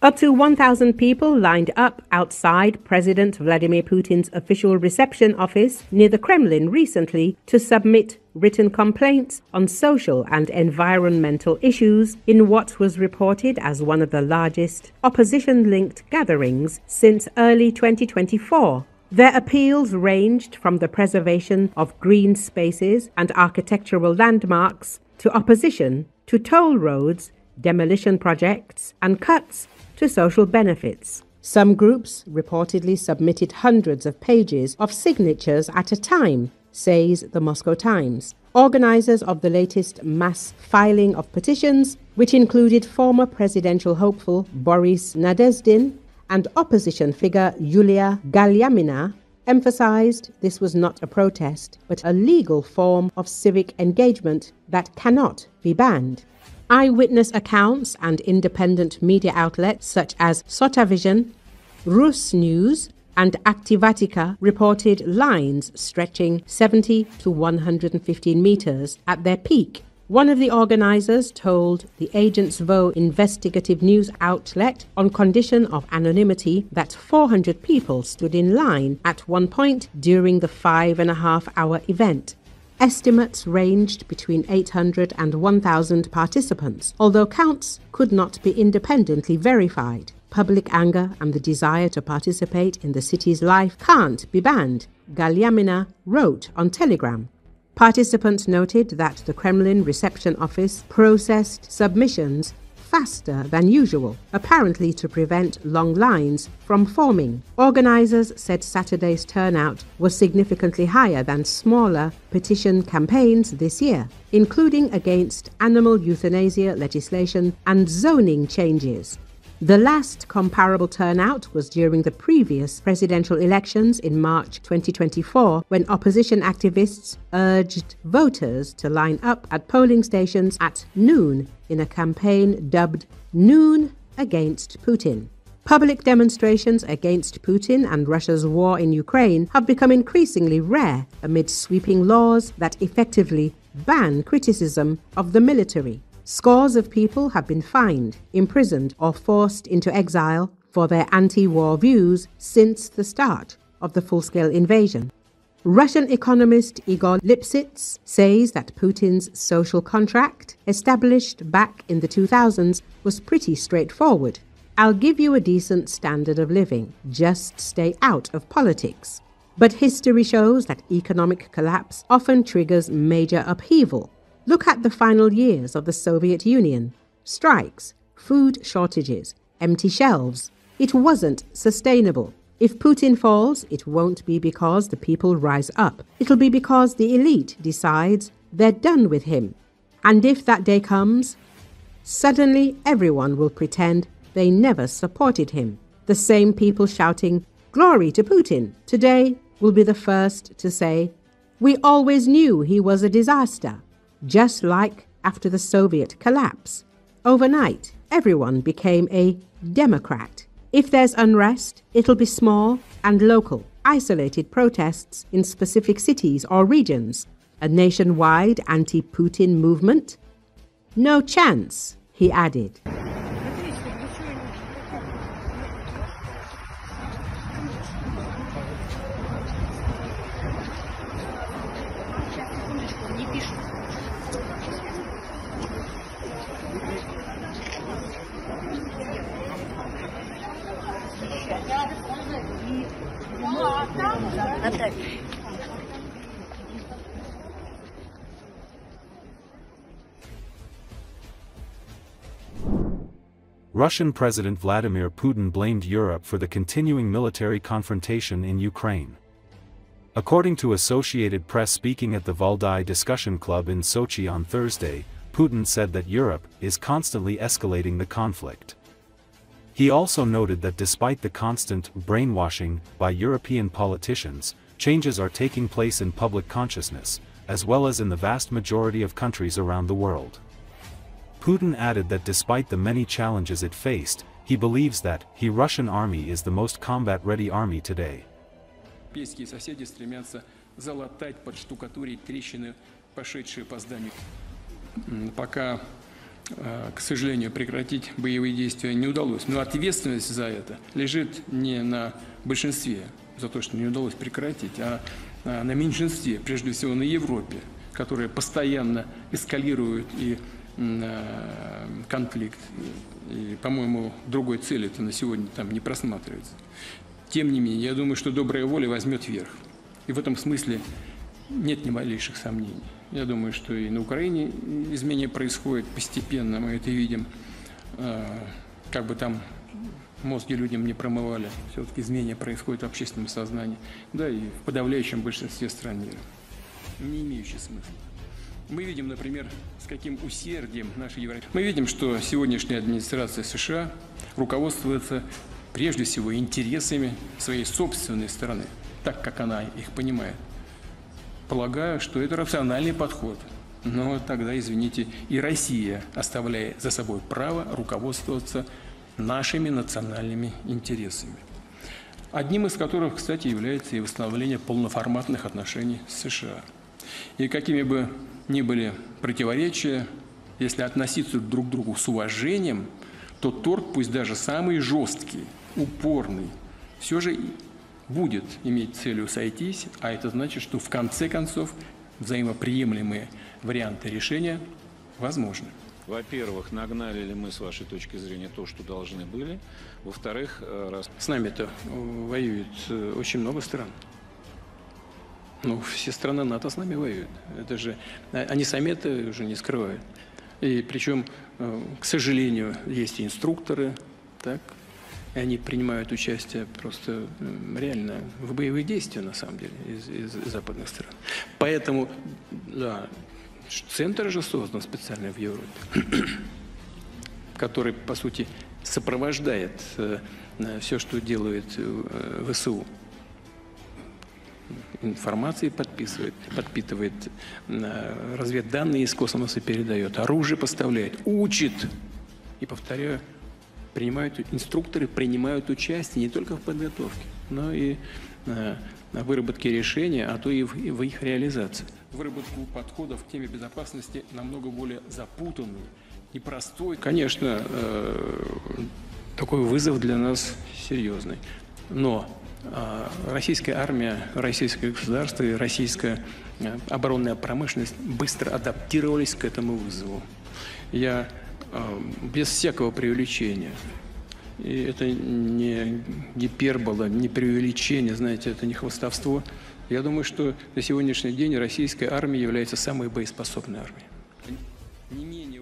Up to 1,000 people lined up outside President Vladimir Putin's official reception office near the Kremlin recently to submit written complaints on social and environmental issues in what was reported as one of the largest opposition-linked gatherings since early 2024. Their appeals ranged from the preservation of green spaces and architectural landmarks to opposition to toll roads, demolition projects, and cuts to social benefits. Some groups reportedly submitted hundreds of pages of signatures at a time, says the Moscow Times. Organizers of the latest mass filing of petitions, which included former presidential hopeful Boris Nadezhdin and opposition figure Yulia Galyamina, emphasized this was not a protest, but a legal form of civic engagement that cannot be banned. Eyewitness accounts and independent media outlets such as Sotavision, RusNews and Activatica reported lines stretching 70 to 115 meters at their peak. One of the organizers told the Agents Vo investigative news outlet on condition of anonymity that 400 people stood in line at one point during the 5.5-hour event. Estimates ranged between 800 and 1,000 participants, although counts could not be independently verified. Public anger and the desire to participate in the city's life can't be banned, Galyamina wrote on Telegram. Participants noted that the Kremlin reception office processed submissions faster than usual, apparently to prevent long lines from forming. Organizers said Saturday's turnout was significantly higher than smaller petition campaigns this year, including against animal euthanasia legislation and zoning changes. The last comparable turnout was during the previous presidential elections in March 2024, when opposition activists urged voters to line up at polling stations at noon in a campaign dubbed Noon Against Putin. Public demonstrations against Putin and Russia's war in Ukraine have become increasingly rare amid sweeping laws that effectively ban criticism of the military. Scores of people have been fined, imprisoned, or forced into exile for their anti-war views since the start of the full-scale invasion. Russian economist Igor Lipsitz says that Putin's social contract, established back in the 2000s, was pretty straightforward. I'll give you a decent standard of living, just stay out of politics. But history shows that economic collapse often triggers major upheaval. Look at the final years of the Soviet Union. Strikes, food shortages, empty shelves. It wasn't sustainable. If Putin falls, it won't be because the people rise up. It'll be because the elite decides they're done with him. And if that day comes, suddenly everyone will pretend they never supported him. The same people shouting, "Glory to Putin," today will be the first to say, "We always knew he was a disaster." Just like after the Soviet collapse. Overnight, everyone became a Democrat. If there's unrest, it'll be small and local, isolated protests in specific cities or regions. A nationwide anti-Putin movement? No chance, he added. Russian President Vladimir Putin blamed Europe for the continuing military confrontation in Ukraine. According to Associated Press speaking at the Valdai Discussion Club in Sochi on Thursday, Putin said that Europe is constantly escalating the conflict. He also noted that despite the constant brainwashing by European politicians, changes are taking place in public consciousness, as well as in the vast majority of countries around the world. Putin added that despite the many challenges it faced, he believes that the Russian army is the most combat-ready army today. Европейские соседи стремятся залатать, подштукатурить трещины, пошедшие по зданию. Пока к сожалению, прекратить боевые действия не удалось. Но ответственность за это лежит не на большинстве, за то, что не удалось прекратить, а на меньшинстве, прежде всего на Европе, которая постоянно эскалирует и конфликт. И, по-моему, другой цели-то на сегодня там не просматривается. Тем не менее, я думаю, что добрая воля возьмет верх. И в этом смысле нет ни малейших сомнений. Я думаю, что и на Украине изменения происходят постепенно, мы это видим. Как бы там мозги людям не промывали, все-таки изменения происходят в общественном сознании, да и в подавляющем большинстве стран мира, не имеющие смысла. Мы видим, например, с каким усердием наши европейцы. Мы видим, что сегодняшняя администрация США руководствуется прежде всего интересами своей собственной страны, так как она их понимает. Полагаю, что это рациональный подход. Но тогда, извините, и Россия оставляет за собой право руководствоваться нашими национальными интересами. Одним из которых, кстати, является и восстановление полноформатных отношений с США. И какими бы ни были противоречия, если относиться друг к другу с уважением, то торг, пусть даже самый жесткий, упорный, все же будет иметь целью сойтись, а это значит, что в конце концов взаимоприемлемые варианты решения возможны. Во-первых, нагнали ли мы, с вашей точки зрения, то, что должны были? Во-вторых, с нами-то воюет очень много стран. Ну, все страны НАТО с нами воюют. Это же они сами это уже не скрывают. И причем, к сожалению, есть и инструкторы, так, и они принимают участие просто реально в боевых действиях, на самом деле, из западных стран. Поэтому, да, центр же создан специально в Европе, который, по сути, сопровождает все, что делает ВСУ. Информации подпитывает, разведданные из космоса передает, оружие поставляет, учит. И, повторяю, инструкторы принимают участие не только в подготовке, но и на выработке решения, а то и в их реализации. Выработку подходов к теме безопасности намного более запутанный, непростой. Конечно, такой вызов для нас серьезный. Но российская армия, российское государство и российская оборонная промышленность быстро адаптировались к этому вызову. Я без всякого преувеличения, и это не гипербола, не преувеличение, знаете, это не хвастовство. Я думаю, что на сегодняшний день российская армия является самой боеспособной армией. Не менее